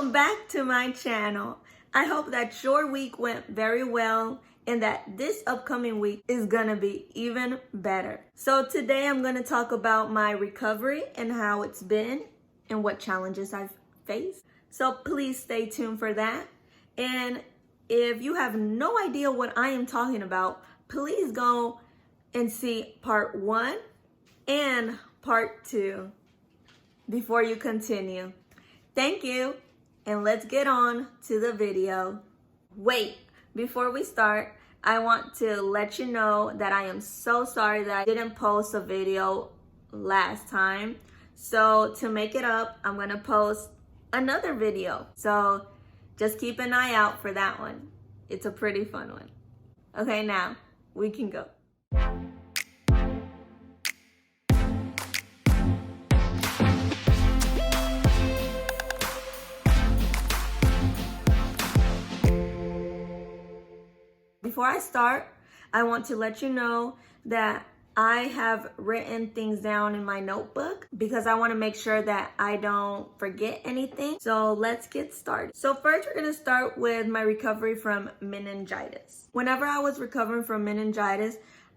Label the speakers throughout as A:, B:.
A: Welcome back to my channel. I hope that your week went very well and that this upcoming week is gonna be even better. So today I'm gonna talk about my recovery and how it's been and what challenges I've faced. So please stay tuned for that. And if you have no idea what I am talking about, please go and see part 1 and part 2 before you continue. Thank you, and let's get on to the video. Wait, before we start, I want to let you know that I am so sorry that I didn't post a video last time. So to make it up, I'm gonna post another video. So just keep an eye out for that one. It's a pretty fun one. Okay, now we can go. Before I start, I want to let you know that I have written things down in my notebook because I want to make sure that I don't forget anything. So let's get started. So first, we're going to start with my recovery from meningitis. Whenever I was recovering from meningitis,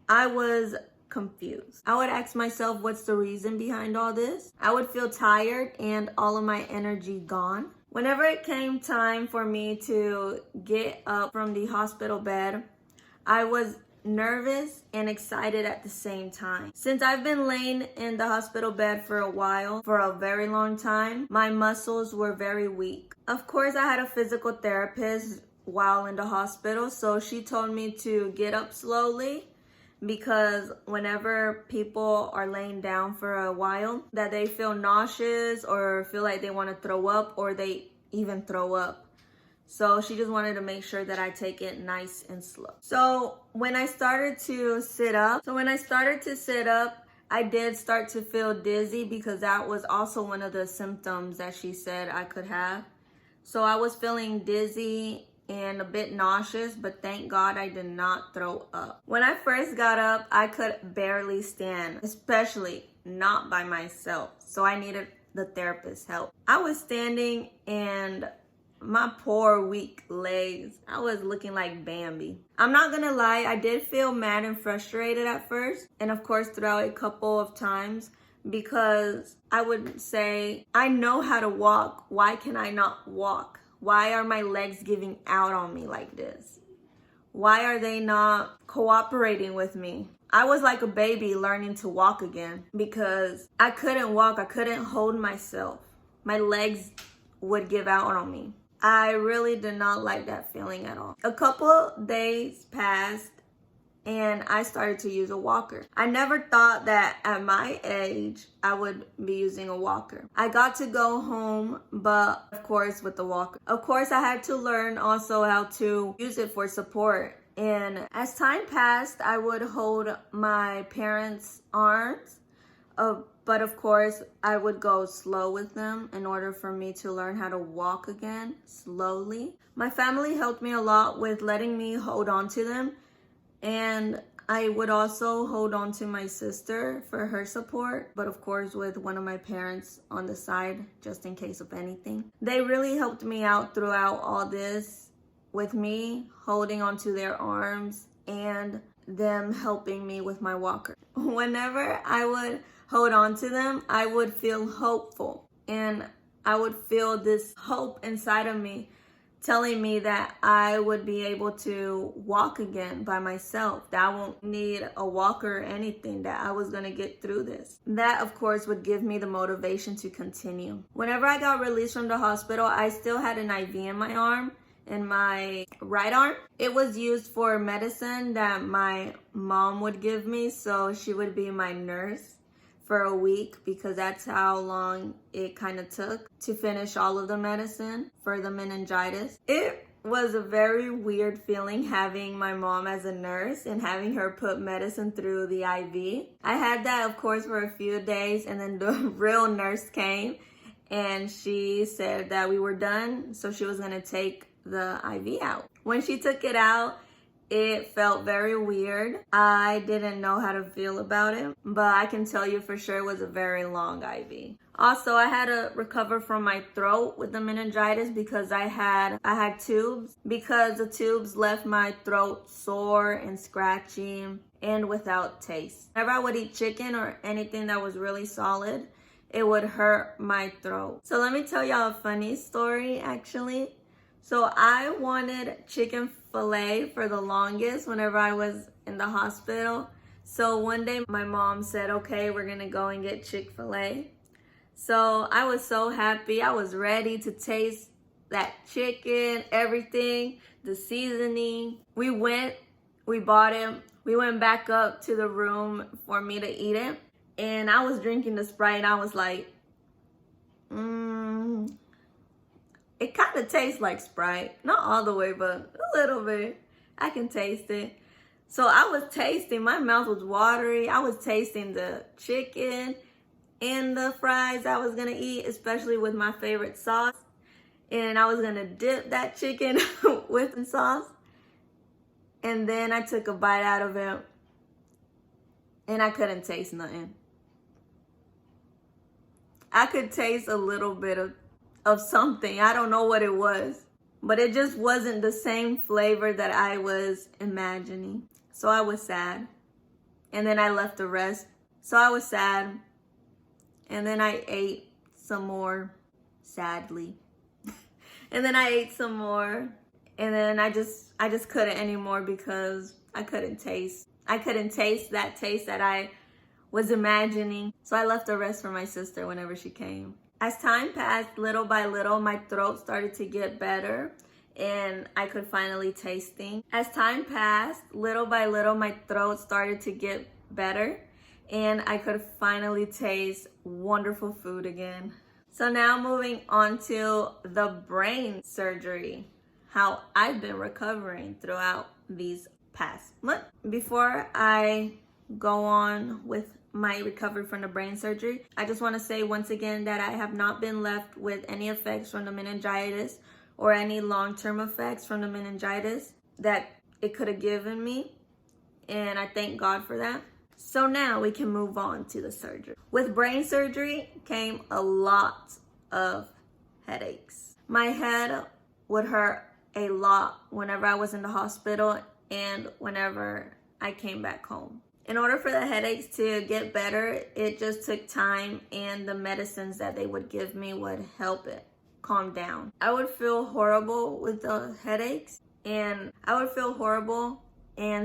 A: I was confused. I would ask myself, what's the reason behind all this? I would feel tired and all of my energy gone. Whenever it came time for me to get up from the hospital bed, I was nervous and excited at the same time. Since I've been laying in the hospital bed for a while, for a very long time, my muscles were very weak. Of course, I had a physical therapist while in the hospital, so she told me to get up slowly because whenever people are laying down for a while, that they feel nauseous or feel like they want to throw up or they even throw up. So she just wanted to make sure that I take it nice and slow. So when I started to sit up, I did start to feel dizzy because that was also one of the symptoms that she said I could have. So I was feeling dizzy and a bit nauseous, but thank God I did not throw up. When I first got up, I could barely stand, especially not by myself. So I needed the therapist's help. I was standing and my poor weak legs, I was looking like Bambi. I'm not gonna lie, I did feel mad and frustrated at first, and of course throughout a couple of times, because I would say, I know how to walk, why can I not walk? Why are my legs giving out on me like this? Why are they not cooperating with me? I was like a baby learning to walk again because I couldn't walk, I couldn't hold myself. My legs would give out on me. I really did not like that feeling at all. A couple days passed and I started to use a walker. I never thought that at my age I would be using a walker. I got to go home, but of course with the walker. Of course I had to learn also how to use it for support. And as time passed, I would hold my parents' arms, but of course I would go slow with them in order for me to learn how to walk again, slowly. My family helped me a lot with letting me hold on to them, and I would also hold on to my sister for her support, but of course with one of my parents on the side, just in case of anything. They really helped me out throughout all this, with me holding onto their arms and them helping me with my walker. Whenever I would hold on to them, I would feel hopeful, and I would feel this hope inside of me telling me that I would be able to walk again by myself, that I won't need a walker or anything, that I was gonna get through this. That of course would give me the motivation to continue. Whenever I got released from the hospital, I still had an IV in my arm, in my right arm. It was used for medicine that my mom would give me, so she would be my nurse for a week because that's how long it kind of took to finish all of the medicine for the meningitis. It was a very weird feeling having my mom as a nurse and having her put medicine through the IV. I had that of course for a few days, and then the real nurse came and she said that we were done, so she was gonna take the IV out. When she took it out, it felt very weird. I didn't know how to feel about it, but I can tell you for sure it was a very long IV. Also, I had to recover from my throat with the meningitis because I had tubes, because the tubes left my throat sore and scratchy and without taste. Whenever I would eat chicken or anything that was really solid, it would hurt my throat. So let me tell y'all a funny story actually. So I wanted chicken fillet for the longest whenever I was in the hospital. So one day my mom said, okay, we're gonna go and get Chick-fil-A. So I was so happy. I was ready to taste that chicken, everything, the seasoning. We bought it. We went back up to the room for me to eat it. And I was drinking the Sprite and I was like, it kind of tastes like Sprite. Not all the way, but a little bit. I can taste it. So I was tasting, my mouth was watery. I was tasting the chicken and the fries I was gonna eat, especially with my favorite sauce. And I was gonna dip that chicken with the sauce. And then I took a bite out of it and I couldn't taste nothing. I could taste a little bit of something. I don't know what it was, but it just wasn't the same flavor that I was imagining. So I was sad. And then I left the rest. So I was sad. And then I ate some more, sadly. And then I ate some more. And then I just couldn't anymore because I couldn't taste that taste that I was imagining. So I left the rest for my sister whenever she came. As time passed, little by little, my throat started to get better and I could finally taste things. As time passed, little by little, my throat started to get better and I could finally taste wonderful food again. So now moving on to the brain surgery, how I've been recovering throughout these past months. Before I go on with my recovery from the brain surgery, I just want to say once again that I have not been left with any effects from the meningitis or any long-term effects from the meningitis that it could have given me, and I thank God for that. So now we can move on to the surgery. With brain surgery came a lot of headaches. My head would hurt a lot whenever I was in the hospital and whenever I came back home. In order for the headaches to get better, it just took time, and the medicines that they would give me would help it calm down. I would feel horrible with the headaches, and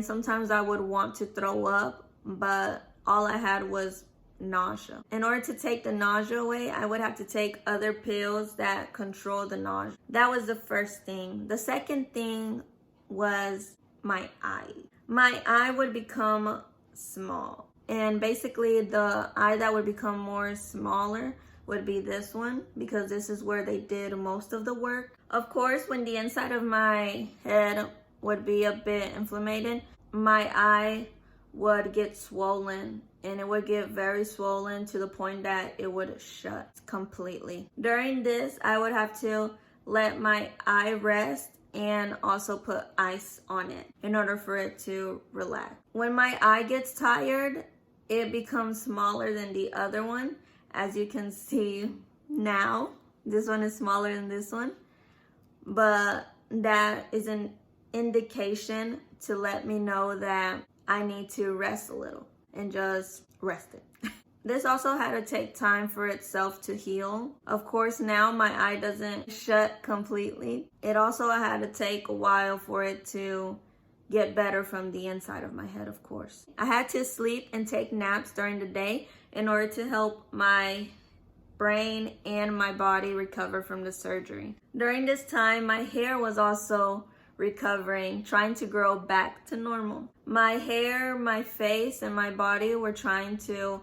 A: sometimes I would want to throw up, but all I had was nausea. In order to take the nausea away, I would have to take other pills that control the nausea. That was the first thing. The second thing was my eye. My eye would become small, and basically the eye that would become more smaller would be this one, because this is where they did most of the work. Of course, when the inside of my head would be a bit inflamed, my eye would get swollen, and it would get very swollen to the point that it would shut completely. During this, I would have to let my eye rest and also put ice on it in order for it to relax. When my eye gets tired, it becomes smaller than the other one. As you can see now, this one is smaller than this one, but that is an indication to let me know that I need to rest a little and just rest it. This also had to take time for itself to heal. Of course, now my eye doesn't shut completely. It also had to take a while for it to get better from the inside of my head, of course. I had to sleep and take naps during the day in order to help my brain and my body recover from the surgery. During this time, my hair was also recovering, trying to grow back to normal. My hair, my face, and my body were trying to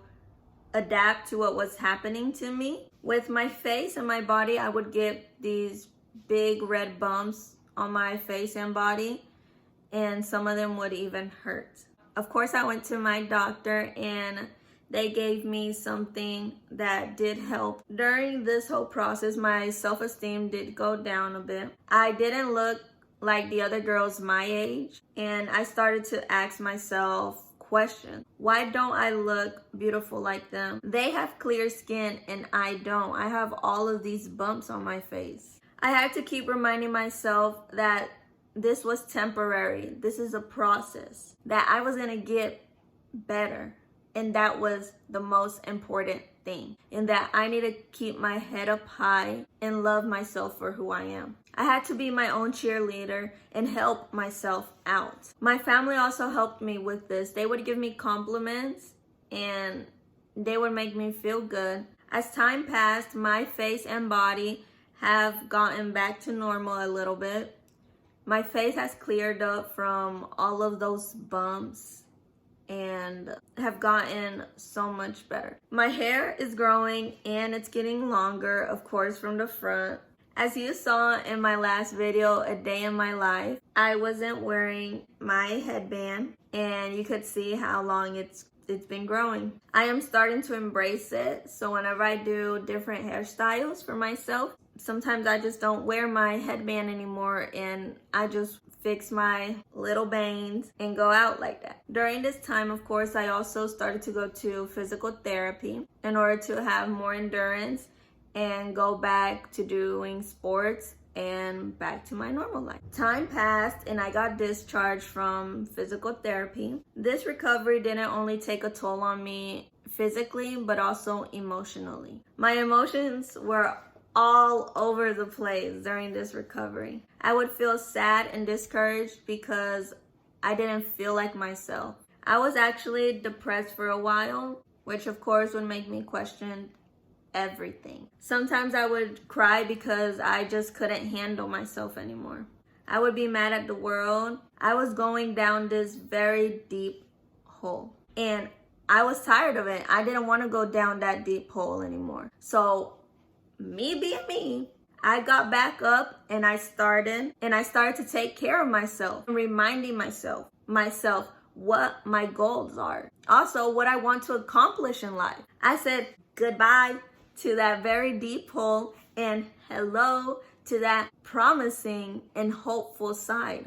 A: adapt to what was happening to me. With my face and my body, I would get these big red bumps on my face and body, and some of them would even hurt. Of course, I went to my doctor and they gave me something that did help. During this whole process, my self-esteem did go down a bit. I didn't look like the other girls my age, and I started to ask myself questions. Why don't I look beautiful like them? They have clear skin and I don't. I have all of these bumps on my face. I had to keep reminding myself that this was temporary. This is a process, that I was gonna get better. And that was the most important thing. And that I need to keep my head up high and love myself for who I am. I had to be my own cheerleader and help myself out. My family also helped me with this. They would give me compliments and they would make me feel good. As time passed, my face and body have gotten back to normal a little bit. My face has cleared up from all of those bumps and have gotten so much better. My hair is growing and it's getting longer, of course, from the front. As you saw in my last video, A Day in My Life, I wasn't wearing my headband and you could see how long it's been growing. I am starting to embrace it. So whenever I do different hairstyles for myself, sometimes I just don't wear my headband anymore and I just fix my little bangs and go out like that. During this time, of course, I also started to go to physical therapy in order to have more endurance and go back to doing sports and back to my normal life. Time passed and I got discharged from physical therapy. This recovery didn't only take a toll on me physically, but also emotionally. My emotions were all over the place during this recovery. I would feel sad and discouraged because I didn't feel like myself. I was actually depressed for a while, which of course would make me question everything. Sometimes I would cry because I just couldn't handle myself anymore. I would be mad at the world. I was going down this very deep hole and I was tired of it. I didn't want to go down that deep hole anymore. So me being me, I got back up and I started to take care of myself, reminding myself what my goals are. Also, what I want to accomplish in life. I said goodbye to that very deep hole and hello to that promising and hopeful side.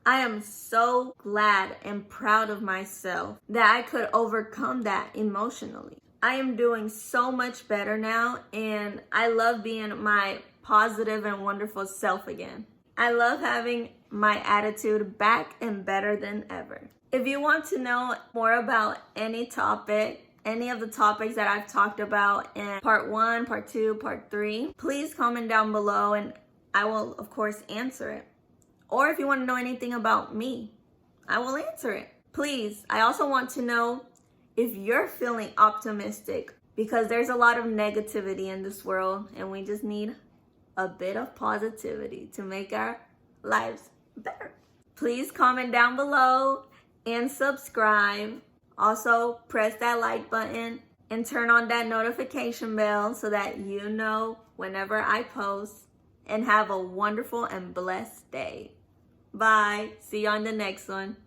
A: I am so glad and proud of myself that I could overcome that emotionally. I am doing so much better now and I love being my positive and wonderful self again. I love having my attitude back and better than ever. If you want to know more about any topic, any of the topics that I've talked about in part 1, part 2, part 3, please comment down below and I will of course answer it. Or if you want to know anything about me, I will answer it. Please, I also want to know if you're feeling optimistic, because there's a lot of negativity in this world and we just need a bit of positivity to make our lives better. Please comment down below and subscribe. Also, press that like button and turn on that notification bell so that you know whenever I post. And have a wonderful and blessed day. Bye. See you on the next one.